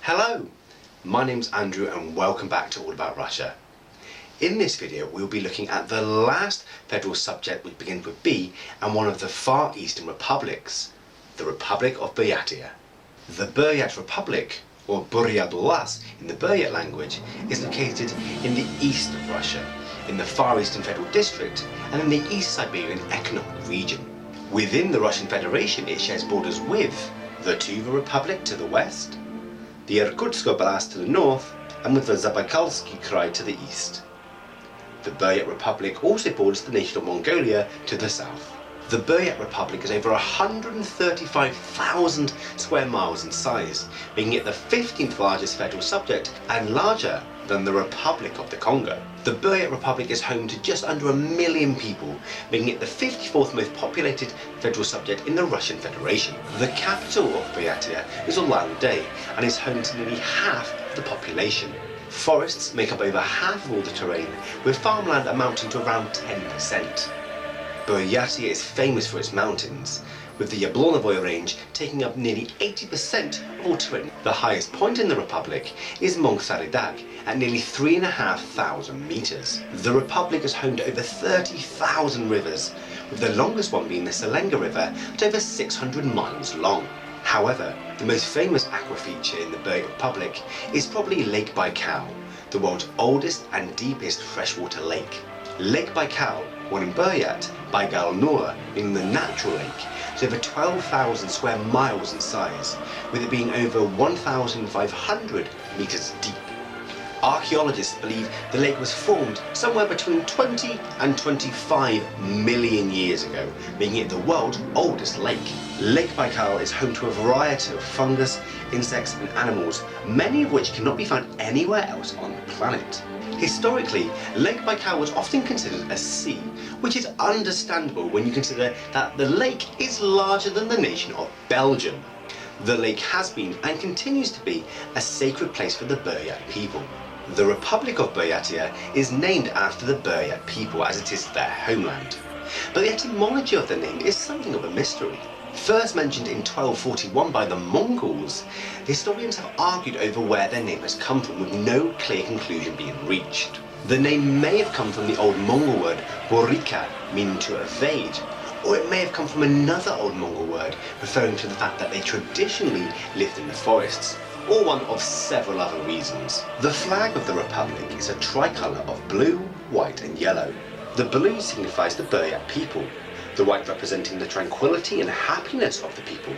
Hello, my name's Andrew and welcome back to All About Russia. In this video we'll be looking at the last federal subject which begins with B and one of the far eastern republics, the Republic of Buryatia. The Buryat Republic, or Buryadulas in the Buryat language, is located in the east of Russia, in the far eastern federal district and in the East Siberian economic region. Within the Russian Federation it shares borders with the Tuva Republic to the west, the Irkutsk Oblast to the north, and with the Zabaykalsky Krai to the east. The Buryat Republic also borders the nation of Mongolia to the south. The Buryat Republic is over 135,000 square miles in size, making it the 15th largest federal subject and larger than the Republic of the Congo. The Buryat Republic is home to just under 1 million people, making it the 54th most populated federal subject in the Russian Federation. The capital of Buryatia is Ulan-Ude and is home to nearly half of the population. Forests make up over half of all the terrain, with farmland amounting to around 10%. Buryatia is famous for its mountains, with the Yablonovoy range taking up nearly 80% of all terrain. The highest point in the Republic is Mount Sarydag at nearly 3,500 meters. The Republic is home to over 30,000 rivers, with the longest one being the Selenga River at over 600 miles long. However, the most famous aqua feature in the Buryat Republic is probably Lake Baikal, the world's oldest and deepest freshwater lake. Lake Baikal, one in Buryat, Baigal Nur, meaning the natural lake, is over 12,000 square miles in size, with it being over 1,500 meters deep. Archaeologists believe the lake was formed somewhere between 20 and 25 million years ago, making it the world's oldest lake. Lake Baikal is home to a variety of fungus, insects and animals, many of which cannot be found anywhere else on the planet. Historically, Lake Baikal was often considered a sea, which is understandable when you consider that the lake is larger than the nation of Belgium. The lake has been and continues to be a sacred place for the Buryat people. The Republic of Buryatia is named after the Buryat people as it is their homeland. But the etymology of the name is something of a mystery. First mentioned in 1241 by the Mongols, historians have argued over where their name has come from, with no clear conclusion being reached. The name may have come from the old Mongol word Borika, meaning to evade, or it may have come from another old Mongol word referring to the fact that they traditionally lived in the forests, or one of several other reasons. The flag of the Republic is a tricolour of blue, white and yellow. The blue signifies the Buryat people, the white representing the tranquility and happiness of the people,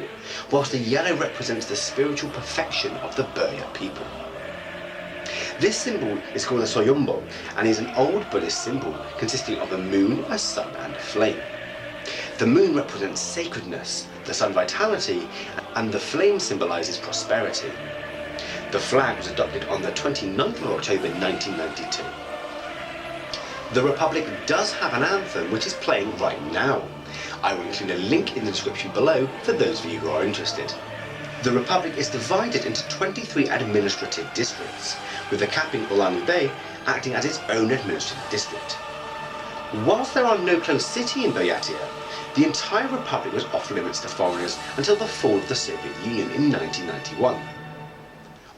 whilst the yellow represents the spiritual perfection of the Buryat people. This symbol is called a soyombo and is an old Buddhist symbol consisting of a moon, a sun and a flame. The moon represents sacredness, the sun vitality, and the flame symbolises prosperity. The flag was adopted on the 29th of October 1992. The Republic does have an anthem which is playing right now. I will include a link in the description below for those of you who are interested. The Republic is divided into 23 administrative districts, with the capital Ulan-Ude acting as its own administrative district. Whilst there are no closed city in Buryatia, the entire Republic was off limits to foreigners until the fall of the Soviet Union in 1991.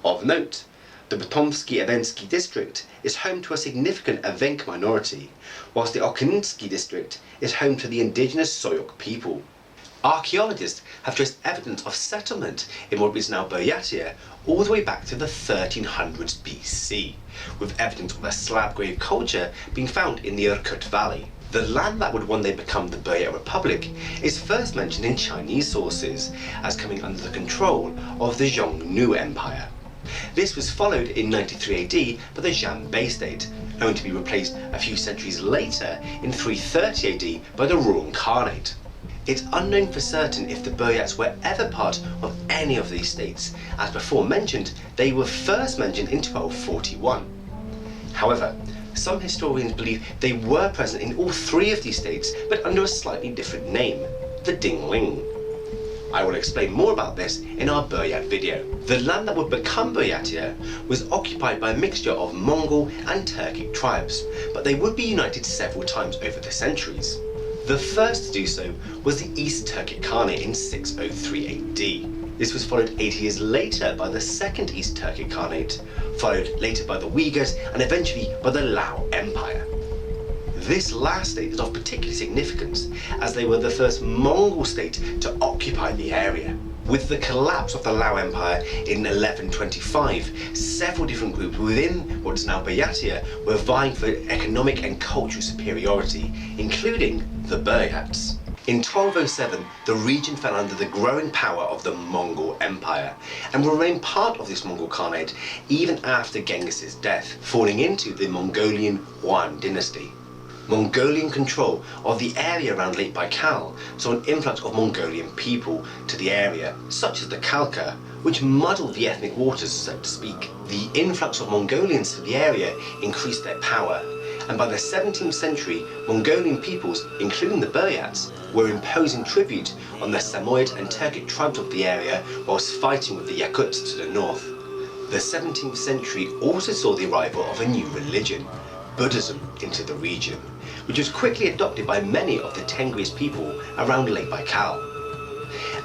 Of note, the Potomsky-Evensky district is home to a significant Evenk minority, whilst the Okhinsky district is home to the indigenous Soyok people. Archaeologists have traced evidence of settlement in what is now Buryatia all the way back to the 1300s BC, with evidence of a slab grave culture being found in the Irkut Valley. The land that would one day become the Buryat Republic is first mentioned in Chinese sources as coming under the control of the Xiongnu Empire. This was followed in 93 AD by the Zhanbei state, only to be replaced a few centuries later in 330 AD by the Rouran Khanate. It's unknown for certain if the Buryats were ever part of any of these states. As before mentioned, they were first mentioned in 1241. However, some historians believe they were present in all three of these states, but under a slightly different name, the Dingling. I will explain more about this in our Buryat video. The land that would become Buryatia was occupied by a mixture of Mongol and Turkic tribes, but they would be united several times over the centuries. The first to do so was the East Turkic Khanate in 603 AD. This was followed 80 years later by the Second East Turkic Khanate, followed later by the Uyghurs, and eventually by the Lao Empire. This last state is of particular significance as they were the first Mongol state to occupy the area. With the collapse of the Lao Empire in 1125, several different groups within what is now Buryatia were vying for economic and cultural superiority, including the Buryats. In 1207, the region fell under the growing power of the Mongol Empire and will remain part of this Mongol Khanate even after Genghis's death, falling into the Mongolian Yuan dynasty. Mongolian control of the area around Lake Baikal saw an influx of Mongolian people to the area, such as the Khalkha, which muddled the ethnic waters, so to speak. The influx of Mongolians to the area increased their power, and by the 17th century, Mongolian peoples, including the Buryats, were imposing tribute on the Samoyed and Turkic tribes of the area whilst fighting with the Yakuts to the north. The 17th century also saw the arrival of a new religion, Buddhism, into the region, which was quickly adopted by many of the Tengris people around Lake Baikal.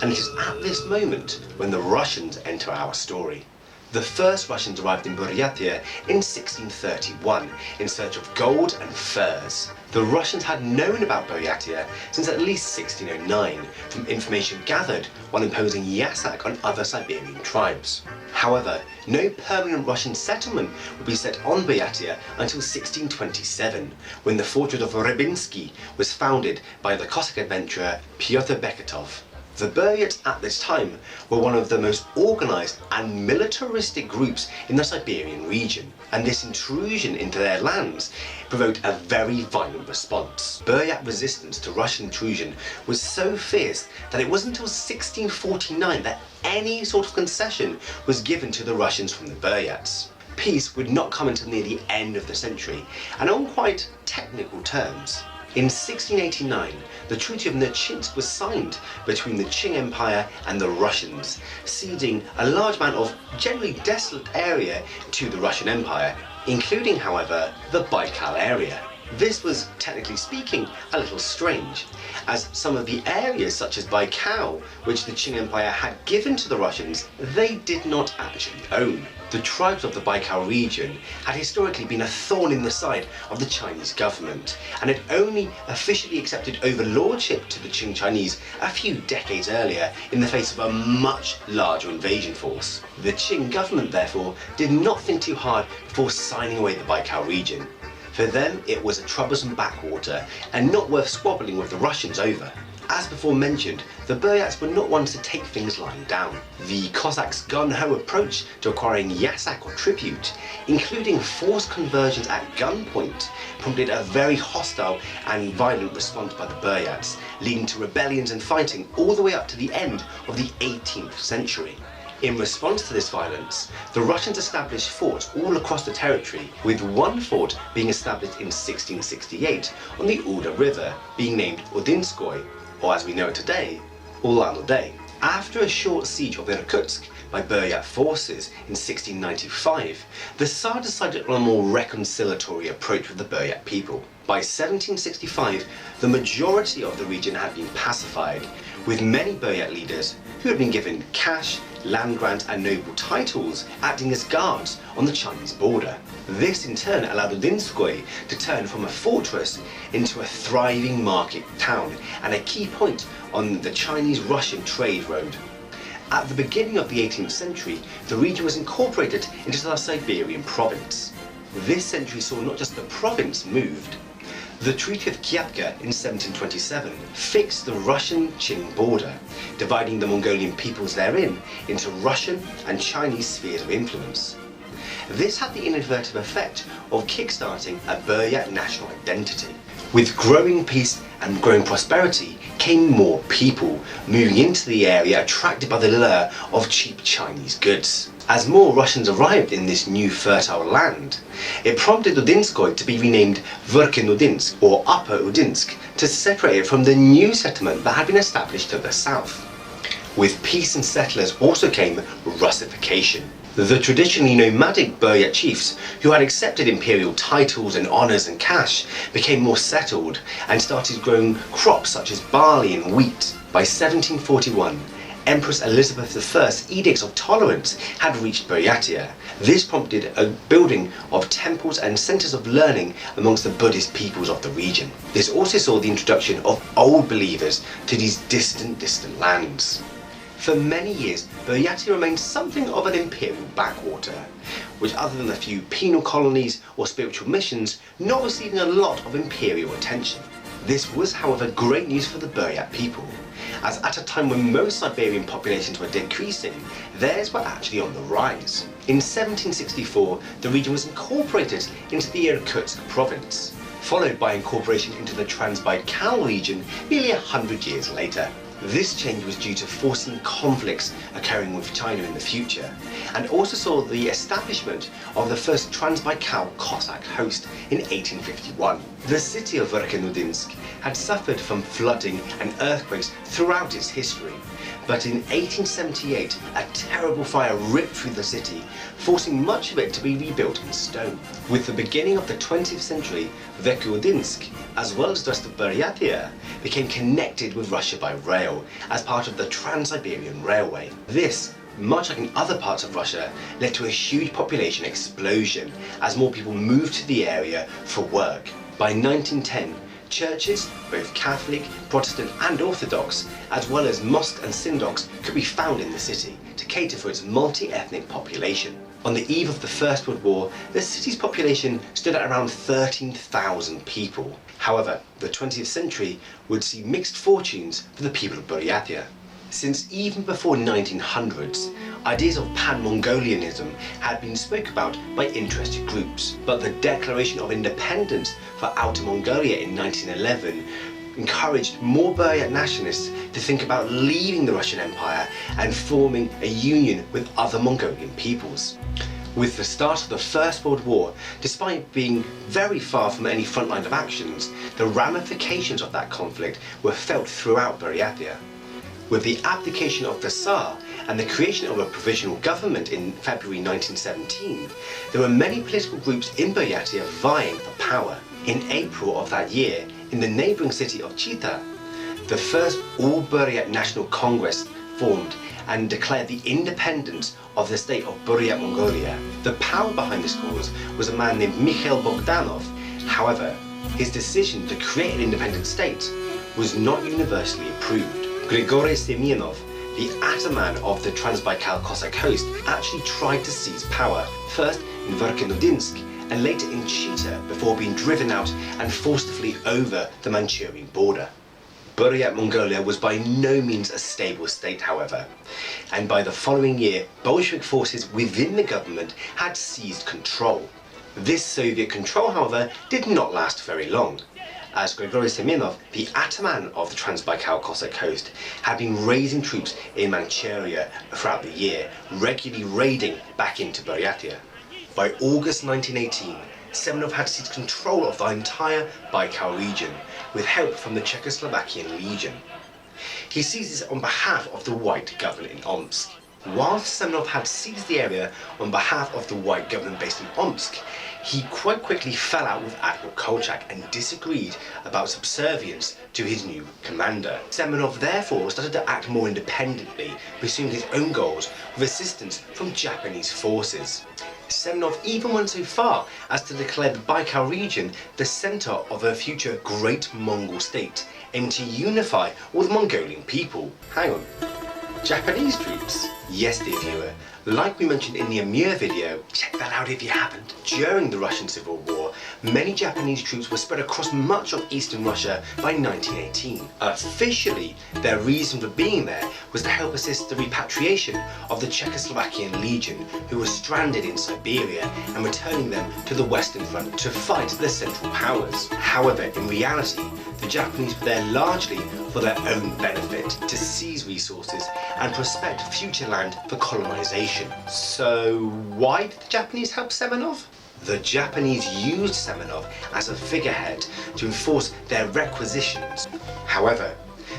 And it is at this moment when the Russians enter our story. The first Russians arrived in Buryatia in 1631 in search of gold and furs. The Russians had known about Buryatia since at least 1609 from information gathered while imposing Yasak on other Siberian tribes. However, no permanent Russian settlement would be set on Buryatia until 1627, when the fortress of Rybinsky was founded by the Cossack adventurer Pyotr Beketov. The Buryats at this time were one of the most organized and militaristic groups in the Siberian region, and this intrusion into their lands provoked a very violent response. Buryat resistance to Russian intrusion was so fierce that it wasn't until 1649 that any sort of concession was given to the Russians from the Buryats. Peace would not come until near the end of the century, and on quite technical terms. In 1689, the Treaty of Nerchinsk was signed between the Qing Empire and the Russians, ceding a large amount of generally desolate area to the Russian Empire, including, however, the Baikal area. This was, technically speaking, a little strange, as some of the areas such as Baikal, which the Qing Empire had given to the Russians, they did not actually own. The tribes of the Baikal region had historically been a thorn in the side of the Chinese government, and had only officially accepted overlordship to the Qing Chinese a few decades earlier in the face of a much larger invasion force. The Qing government, therefore, did not think too hard before signing away the Baikal region. For them, it was a troublesome backwater and not worth squabbling with the Russians over. As before mentioned, the Buryats were not ones to take things lying down. The Cossacks' gun-ho approach to acquiring Yasak or tribute, including forced conversions at gunpoint, prompted a very hostile and violent response by the Buryats, leading to rebellions and fighting all the way up to the end of the 18th century. In response to this violence, the Russians established forts all across the territory, with one fort being established in 1668 on the Uda River, being named Udinskoy, or as we know it today, Ulan-Ude. After a short siege of Irkutsk by Buryat forces in 1695, the Tsar decided on a more reconciliatory approach with the Buryat people. By 1765, the majority of the region had been pacified, with many Buryat leaders who had been given cash, land grants and noble titles acting as guards on the Chinese border. This in turn allowed Udinskoy to turn from a fortress into a thriving market town and a key point on the Chinese-Russian trade road. At the beginning of the 18th century, the region was incorporated into the Siberian province. This century saw not just the province moved. The Treaty of Kyatka in 1727 fixed the Russian-Qing border, dividing the Mongolian peoples therein into Russian and Chinese spheres of influence. This had the inadvertent effect of kickstarting a Buryat national identity. With growing peace and growing prosperity came more people moving into the area attracted by the lure of cheap Chinese goods. As more Russians arrived in this new fertile land, it prompted Udinskoy to be renamed Verkhin-Udinsk, or Upper Udinsk, to separate it from the new settlement that had been established to the south. With peace and settlers also came Russification. The traditionally nomadic Buryat chiefs, who had accepted imperial titles and honours and cash, became more settled and started growing crops such as barley and wheat. By 1741, Empress Elizabeth I's edicts of tolerance had reached Buryatia. This prompted a building of temples and centers of learning amongst the Buddhist peoples of the region. This also saw the introduction of old believers to these distant lands. For many years, Buryatia remained something of an imperial backwater, which other than a few penal colonies or spiritual missions, not receiving a lot of imperial attention. This was, however, great news for the Buryat people, as at a time when most Siberian populations were decreasing, theirs were actually on the rise. In 1764, the region was incorporated into the Irkutsk province, followed by incorporation into the Transbaikal region nearly 100 years later. This change was due to foreseen conflicts occurring with China in the future, and also saw the establishment of the first Transbaikal Cossack host in 1851. The city of Verkhnudinsk had suffered from flooding and earthquakes throughout its history, but in 1878 a terrible fire ripped through the city, forcing much of it to be rebuilt in stone. With the beginning of the 20th century, Verkhnudinsk, as well as the rest of Buryatia, became connected with Russia by rail as part of the Trans-Siberian Railway. This, much like in other parts of Russia, led to a huge population explosion as more people moved to the area for work. By 1910, churches, both Catholic, Protestant and Orthodox, as well as mosques and synagogues, could be found in the city to cater for its multi-ethnic population. On the eve of the First World War, the city's population stood at around 13,000 people. However, the 20th century would see mixed fortunes for the people of Buryatia. Since even before 1900s, ideas of pan-Mongolianism had been spoken about by interested groups, but the Declaration of Independence for Outer Mongolia in 1911 encouraged more Buryat nationalists to think about leaving the Russian Empire and forming a union with other Mongolian peoples. With the start of the First World War, despite being very far from any front line of actions, the ramifications of that conflict were felt throughout Buryatia. With the abdication of the Tsar and the creation of a provisional government in February 1917, there were many political groups in Buryatia vying for power. In April of that year, in the neighbouring city of Chita, the first All-Buryat National Congress formed and declared the independence of the state of Buryat Mongolia. The power behind this cause was a man named Mikhail Bogdanov. However, his decision to create an independent state was not universally approved. Grigory Semyonov, the ataman of the Transbaikal Cossack host, actually tried to seize power, first in Verkhnudinsk and later in Chita, before being driven out and forced to flee over the Manchurian border. Buryat Mongolia was by no means a stable state, however, and by the following year, Bolshevik forces within the government had seized control. This Soviet control, however, did not last very long, as Grigory Semyonov, the ataman of the Transbaikal Cossack host, had been raising troops in Manchuria throughout the year, regularly raiding back into Buryatia. By August 1918, Semyonov had seized control of the entire Baikal region, with help from the Czechoslovakian Legion. He seized this on behalf of the white government in Omsk. Whilst Semyonov had seized the area on behalf of the white government based in Omsk, he quite quickly fell out with Admiral Kolchak and disagreed about subservience to his new commander. Semyonov therefore started to act more independently, pursuing his own goals with assistance from Japanese forces. Semyonov even went so far as to declare the Baikal region the centre of a future Great Mongol state, aiming to unify all the Mongolian people. Hang on. Japanese troops? Yes, dear viewer, like we mentioned in the Amur video, check that out if you haven't. During the Russian Civil War, many Japanese troops were spread across much of eastern Russia by 1918. Officially, their reason for being there was to help assist the repatriation of the Czechoslovakian Legion, who were stranded in Siberia, and returning them to the Western Front to fight the Central Powers. However, in reality, the Japanese were there largely for their own benefit, to seize resources and prospect future land for colonization. So why did the Japanese help Semyonov? The Japanese used Semyonov as a figurehead to enforce their requisitions. However,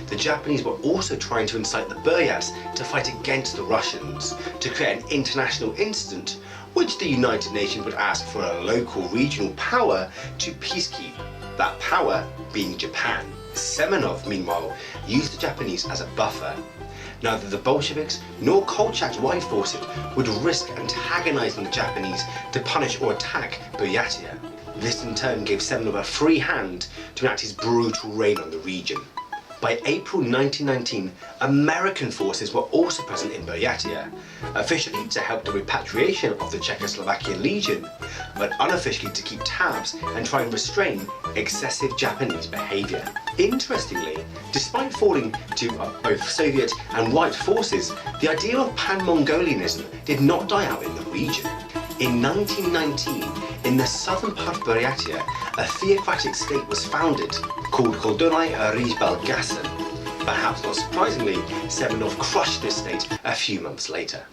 the Japanese were also trying to incite the Buryats to fight against the Russians, to create an international incident which the United Nations would ask for a local regional power to peacekeep, that power being Japan. Semyonov, meanwhile, used the Japanese as a buffer. Neither the Bolsheviks nor Kolchak's white forces would risk antagonizing the Japanese to punish or attack Buryatia. This in turn gave Semenov a free hand to enact his brutal reign on the region. By April 1919, American forces were also present in Buryatia, officially to help the repatriation of the Czechoslovakian Legion, but unofficially to keep tabs and try and restrain excessive Japanese behaviour. Interestingly, despite falling to both Soviet and white forces, the idea of Pan-Mongolianism did not die out in the region. In 1919, in the southern part of Buryatia, a theocratic state was founded called Koldunai Rijbalgasen. Perhaps not surprisingly, Semenov crushed this state a few months later.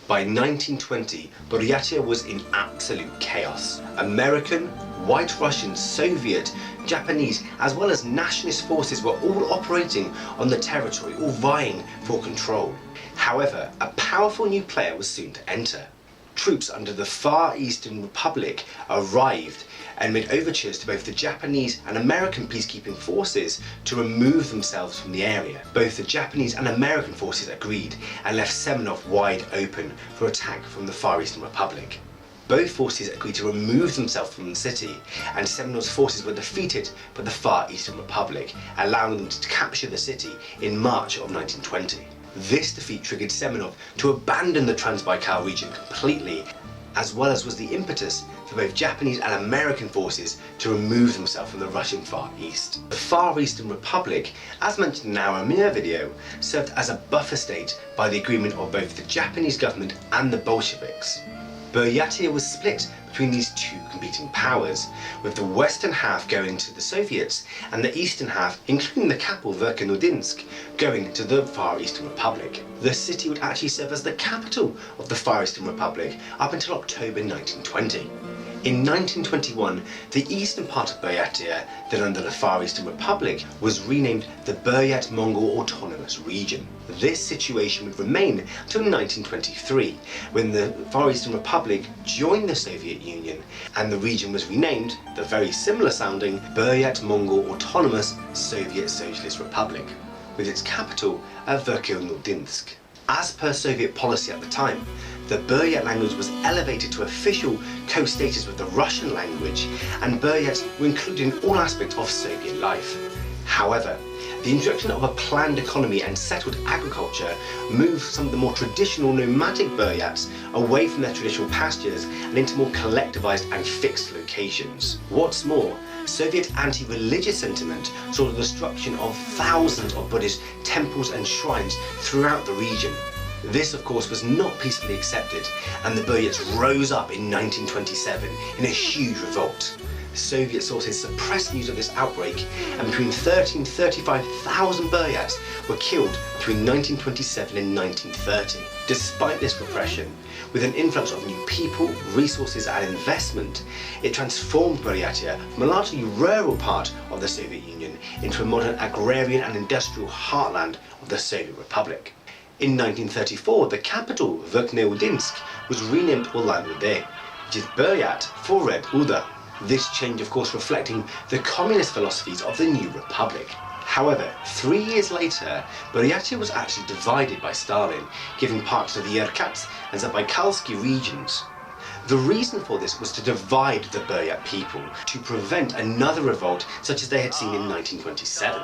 By 1920, Buryatia was in absolute chaos. American, White Russian, Soviet, Japanese, as well as nationalist forces were all operating on the territory, all vying for control. However, a powerful new player was soon to enter. Troops under the Far Eastern Republic arrived and made overtures to both the Japanese and American peacekeeping forces to remove themselves from the area. Both the Japanese and American forces agreed and left Semenov wide open for attack from the Far Eastern Republic. Both forces agreed to remove themselves from the city, and Semenov's forces were defeated by the Far Eastern Republic, allowing them to capture the city in March of 1920. This defeat triggered Semenov to abandon the Transbaikal region completely, as well as was the impetus for both Japanese and American forces to remove themselves from the Russian Far East. The Far Eastern Republic, as mentioned in our Amir video, served as a buffer state by the agreement of both the Japanese government and the Bolsheviks. Buryatia was split between these two competing powers, with the western half going to the Soviets and the eastern half, including the capital Verkhnudinsk, going to the Far Eastern Republic. The city would actually serve as the capital of the Far Eastern Republic up until October 1920. In 1921, the eastern part of Buryatia, then under the Far Eastern Republic, was renamed the Buryat-Mongol Autonomous Region. This situation would remain until 1923, when the Far Eastern Republic joined the Soviet Union, and the region was renamed, the very similar sounding, Buryat-Mongol Autonomous Soviet Socialist Republic, with its capital at Verkhnudinsk. As per Soviet policy at the time, the Buryat language was elevated to official co-status with the Russian language, and Buryats were included in all aspects of Soviet life. However, the introduction of a planned economy and settled agriculture moved some of the more traditional nomadic Buryats away from their traditional pastures and into more collectivized and fixed locations. What's more, Soviet anti-religious sentiment saw the destruction of thousands of Buddhist temples and shrines throughout the region. This, of course, was not peacefully accepted, and the Buryats rose up in 1927 in a huge revolt. Soviet sources suppressed news of this outbreak, and between 30,000 and 35,000 Buryats were killed between 1927 and 1930. Despite this repression, with an influx of new people, resources and investment, it transformed Buryatia from a largely rural part of the Soviet Union into a modern agrarian and industrial heartland of the Soviet Republic. In 1934, the capital, Verkhnudinsk, was renamed Ulan-Ude, which is Buryat for Red Uda. This change, of course, reflecting the communist philosophies of the new republic. However, 3 years later, Buryatia was actually divided by Stalin, giving parts of the Yerkats and Zabaikalsky regions. The reason for this was to divide the Buryat people, to prevent another revolt such as they had seen in 1927.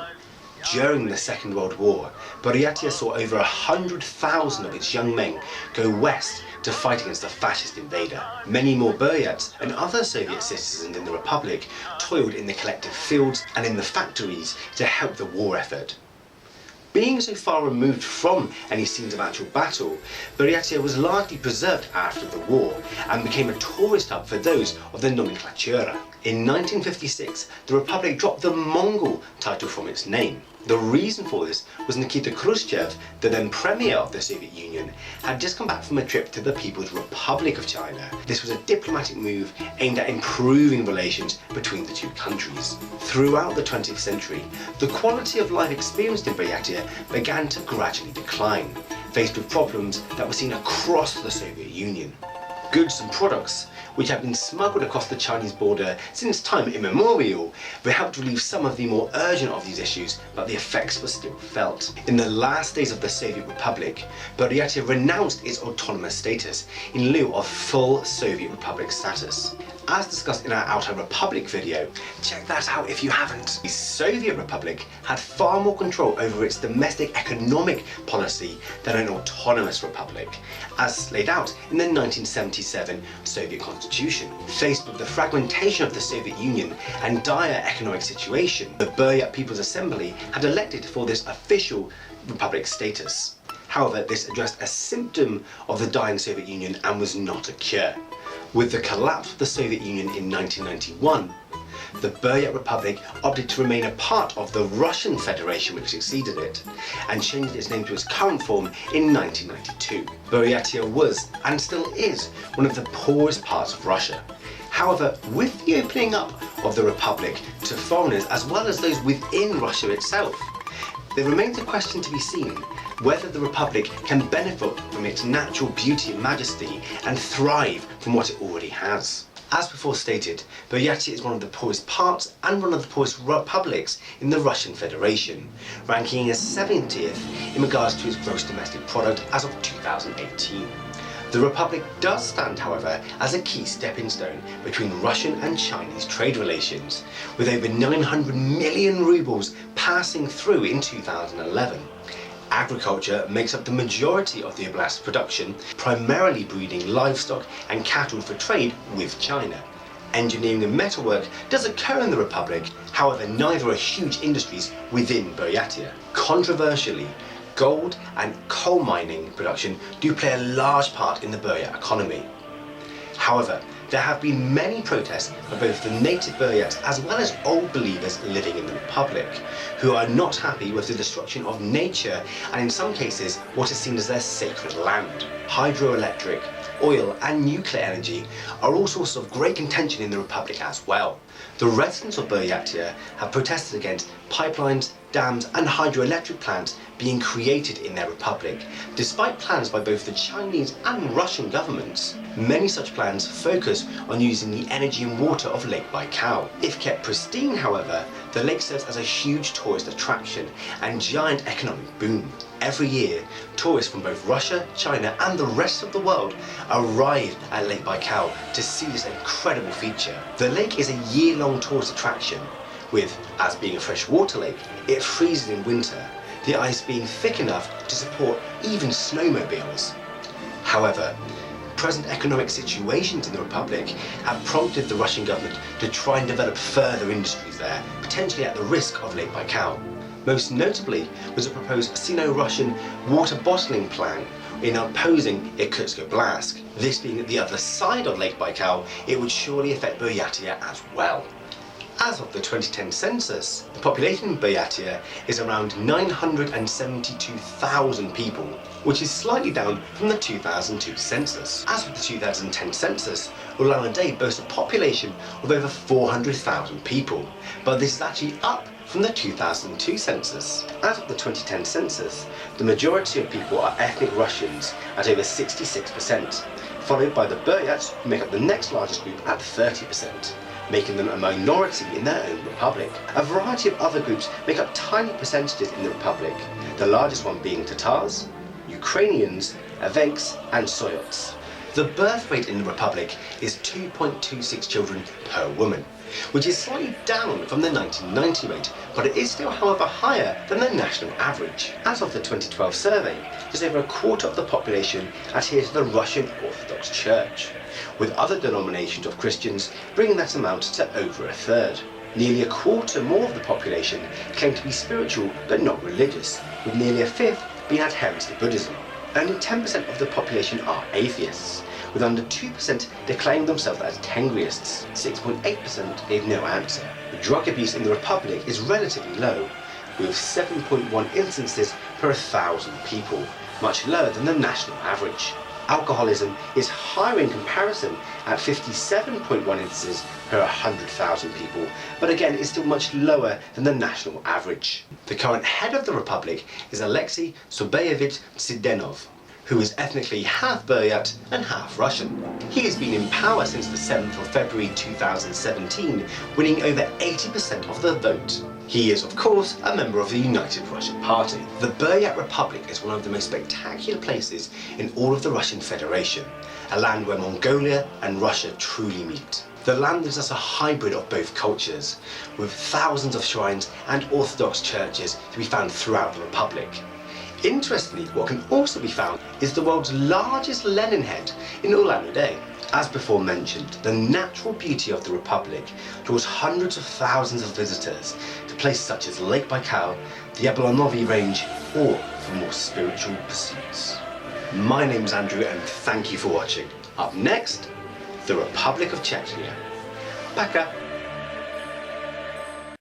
During the Second World War, Buryatia saw over 100,000 of its young men go west to fight against the fascist invader. Many more Buryats and other Soviet citizens in the Republic toiled in the collective fields and in the factories to help the war effort. Being so far removed from any scenes of actual battle, Buryatia was largely preserved after the war and became a tourist hub for those of the nomenklatura. In 1956, the Republic dropped the Mongol title from its name. The reason for this was Nikita Khrushchev, the then Premier of the Soviet Union, had just come back from a trip to the People's Republic of China. This was a diplomatic move aimed at improving relations between the two countries. Throughout the 20th century, the quality of life experienced in Buryatia began to gradually decline, faced with problems that were seen across the Soviet Union. Goods and products which have been smuggled across the Chinese border since time immemorial, they helped relieve some of the more urgent of these issues, but the effects were still felt. In the last days of the Soviet Republic, Buryatia renounced its autonomous status in lieu of full Soviet Republic status. As discussed in our Outer Republic video, check that out if you haven't. The Soviet Republic had far more control over its domestic economic policy than an autonomous republic, as laid out in the 1977 Soviet Constitution. Faced with the fragmentation of the Soviet Union and dire economic situation, the Buryat People's Assembly had elected for this official republic status. However, this addressed a symptom of the dying Soviet Union and was not a cure. With the collapse of the Soviet Union in 1991, the Buryat Republic opted to remain a part of the Russian Federation which succeeded it, and changed its name to its current form in 1992. Buryatia was, and still is, one of the poorest parts of Russia. However, with the opening up of the Republic to foreigners as well as those within Russia itself, there remains a question to be seen whether the Republic can benefit from its natural beauty and majesty and thrive from what it already has. As before stated, Buryatia is one of the poorest parts and one of the poorest republics in the Russian Federation, ranking as 70th in regards to its gross domestic product as of 2018. The Republic does stand, however, as a key stepping stone between Russian and Chinese trade relations, with over 900 million rubles passing through in 2011. Agriculture makes up the majority of the oblast's production, primarily breeding livestock and cattle for trade with China. Engineering and metalwork does occur in the Republic, however neither are huge industries within Buryatia. Controversially, gold and coal mining production do play a large part in the Buryat economy. However, there have been many protests by both the native Buryats as well as old believers living in the Republic, who are not happy with the destruction of nature and in some cases what is seen as their sacred land. Hydroelectric, oil and nuclear energy are all sources of great contention in the Republic as well. The residents of Buryatia have protested against pipelines, dams and hydroelectric plants being created in their republic, despite plans by both the Chinese and Russian governments. Many such plans focus on using the energy and water of Lake Baikal. If kept pristine, however, the lake serves as a huge tourist attraction and giant economic boom. Every year, tourists from both Russia, China and the rest of the world arrive at Lake Baikal to see this incredible feature. The lake is a year-long tourist attraction, with, as being a freshwater lake, it freezes in winter, the ice being thick enough to support even snowmobiles. However, present economic situations in the Republic have prompted the Russian government to try and develop further industries there, potentially at the risk of Lake Baikal. Most notably was a proposed Sino-Russian water bottling plant in opposing Irkutsk Oblast. This being at the other side of Lake Baikal, it would surely affect Buryatia as well. As of the 2010 census, the population in Buryatia is around 972,000 people, which is slightly down from the 2002 census. As of the 2010 census, Ulaanbaatar boasts a population of over 400,000 people, but this is actually up from the 2002 census. As of the 2010 census, the majority of people are ethnic Russians at over 66%, followed by the Buryats, who make up the next largest group at 30%. Making them a minority in their own republic. A variety of other groups make up tiny percentages in the republic, the largest one being Tatars, Ukrainians, Evenks and Soyots. The birth rate in the republic is 2.26 children per woman, which is slightly down from the 1990 rate, but it is still, however, higher than the national average. As of the 2012 survey, just over a quarter of the population adhere to the Russian Orthodox Church, with other denominations of Christians bringing that amount to over a third. Nearly a quarter more of the population claim to be spiritual but not religious, with nearly a fifth being adherents to Buddhism. Only 10% of the population are atheists, with under 2% declaring themselves as Tengryists. 6.8% gave no answer. The drug abuse in the Republic is relatively low, with 7.1 instances per 1,000 people, much lower than the national average. Alcoholism is higher in comparison at 57.1 instances per 100,000 people, but again is still much lower than the national average. The current head of the Republic is Alexei Soboyevich Tsidenov. who is ethnically half Buryat and half Russian. He has been in power since the 7th of February 2017, winning over 80% of the vote. He is, of course, a member of the United Russian Party. The Buryat Republic is one of the most spectacular places in all of the Russian Federation, a land where Mongolia and Russia truly meet. The land is thus a hybrid of both cultures, with thousands of shrines and Orthodox churches to be found throughout the Republic. Interestingly, what can also be found is the world's largest Lenin head in Ulan-Ude. As before mentioned, the natural beauty of the Republic draws hundreds of thousands of visitors to places such as Lake Baikal, the Yablonnovi Range, or for more spiritual pursuits. My name is Andrew and thank you for watching. Up next, the Republic of Chechnya. Пока!